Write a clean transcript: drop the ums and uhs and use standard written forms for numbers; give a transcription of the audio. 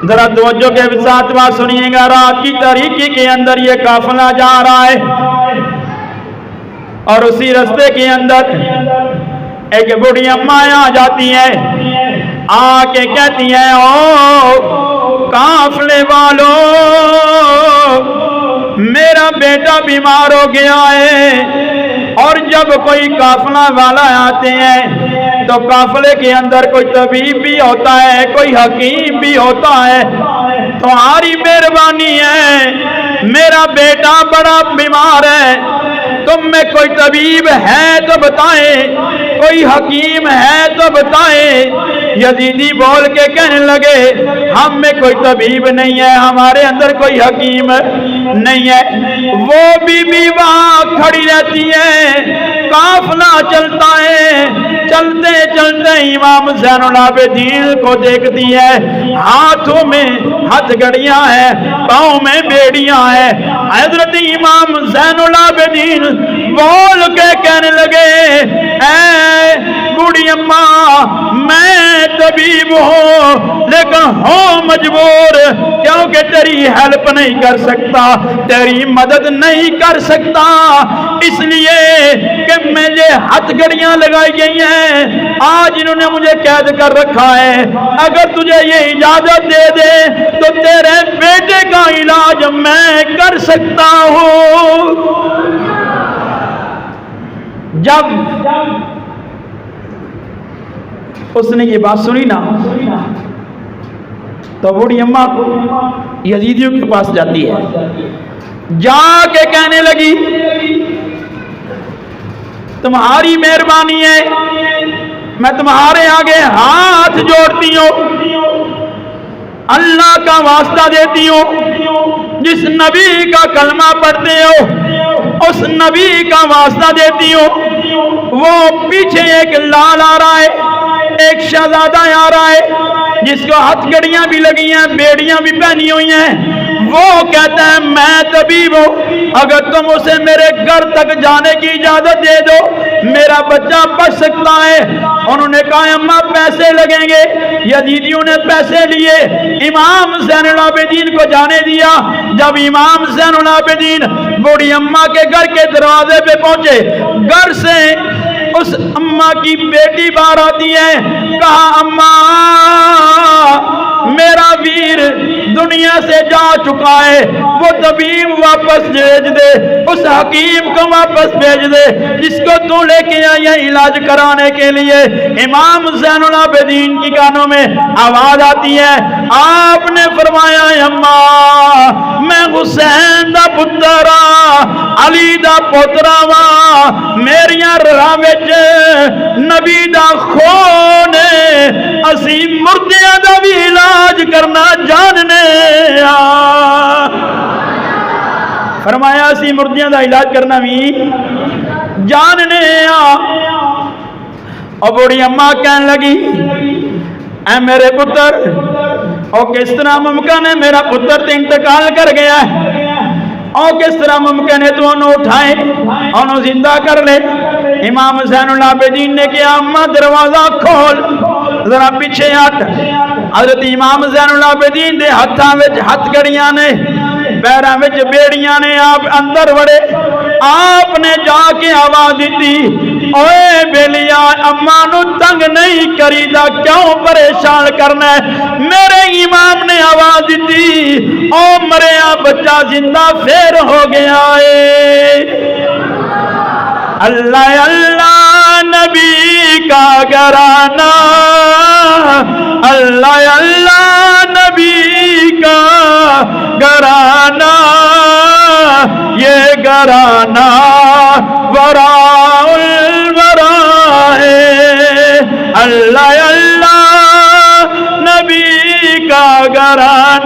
ذرا توجہ کے ساتھ بات سنیے گا، رات کی تاریکی کے اندر یہ قافلہ جا رہا ہے اور اسی رستے کے اندر ایک بوڑھی اماں آ جاتی ہے، آ کے کہتی ہیں او قافلے والو، میرا بیٹا بیمار ہو گیا ہے۔ اور جب کوئی قافلہ والا آتے ہیں تو قافلے کے اندر کوئی طبیب بھی ہوتا ہے، کوئی حکیم بھی ہوتا ہے، تمہاری مہربانی ہے، میرا بیٹا بڑا بیمار ہے، تم میں کوئی طبیب ہے تو بتائیں، کوئی حکیم ہے تو بتائیں۔ یزیدی بول کے کہنے لگے ہم میں کوئی طبیب نہیں ہے، ہمارے اندر کوئی حکیم نہیں ہے۔ وہ بی وہاں کھڑی رہتی ہے، قافلہ چلتا ہے، چلتے چلتے امام زین العابدین کو دیکھتی ہے، ہاتھوں میں ہتھ گھڑیاں ہیں، پاؤں میں بیڑیاں ہیں۔ حضرت امام زین العابدین بول کے کہنے لگے اے بوڑھی اماں، میں طبیب ہوں لیکن ہوں مجبور، کیونکہ تیری ہیلپ نہیں کر سکتا، تیری مدد نہیں کر سکتا، اس لیے کہ مجھے ہتھ گھڑیاں لگائی گئی ہیں، آج انہوں نے مجھے قید کر رکھا ہے، اگر تجھے یہ اجازت دے دے تو تیرے بیٹے کا علاج میں کر سکتا ہوں۔ جب اس نے یہ بات سنی نا تو بوڑھی اماں کو یزیدیوں کے پاس جاتی ہے، جا کے کہنے لگی تمہاری مہربانی ہے، میں تمہارے آگے ہاتھ جوڑتی ہوں، اللہ کا واسطہ دیتی ہوں، جس نبی کا کلمہ پڑھتے ہو اس نبی کا واسطہ دیتی ہوں۔ وہ پیچھے ایک لال آ رہا ہے، ایک شہزادہ آ رہا ہے جس کو ہتھ گھڑیاں بھی لگی ہیں، بیڑیاں بھی پہنی ہوئی ہیں، وہ کہتا ہے میں طبیب ہوں، اگر تم اسے میرے گھر تک جانے کی اجازت دے دو میرا بچہ بچ سکتا ہے۔ انہوں نے کہا اماں پیسے لگیں گے، یزیدیوں نے پیسے لیے، امام زین العابدین کو جانے دیا۔ جب امام زین العابدین بوڑھی اماں کے گھر کے دروازے پہ پہنچے، گھر سے اس اماں کی بیٹی باہر آتی ہے، کہا اماں میرا ویر دنیا سے جا چکا ہے، وہ طبیب واپس بھیج دے، اس حکیم کو واپس بھیج دے جس کو تو لے کے آیا علاج کرانے کے لیے۔ امام زین العابدین کی کانوں میں آواز آتی ہے، آپ نے فرمایا اماں میں حسین دا پتر علی دا پوترا وا، میریاں راہ وچ نبی دا خون اسی مردیاں دا بھی علاج کرنا جاننے فرمایا اسی مردیاں دا علاج کرنا بھی جاننے اور بوڑھی اماں کہنے لگی اے میرے پتر، اور کس طرح ممکن ہے میرا پتر تے انتقال کر گیا ہے، اور کس طرح ممکن ہے تو انہوں اٹھائے انہوں زندہ کر لے۔ امام زین العابدین نے کہا اماں دروازہ کھول، ذرا پیچھے ہٹ۔ حضرت امام زین العابدین دے ہتھاں وچ ہتھ گھڑیاں نے، پیراں وچ بیڑیاں نے، آپ اندر وڑے، آپ نے جا کے آواز دیتی اوے بیلیا اماں نو تنگ نہیں کریدا، کیوں پریشان کرنا ہے؟ میرے امام نے آواز دیتی او مریا بچہ زندہ پھر ہو گیا ہے۔ اللہ اللہ نبی کا گھرانہ، اللہ اللہ نبی کا گھرانہ، یہ گھرانہ وراء الورا ہے، اللہ اللہ نبی کا گھرانہ۔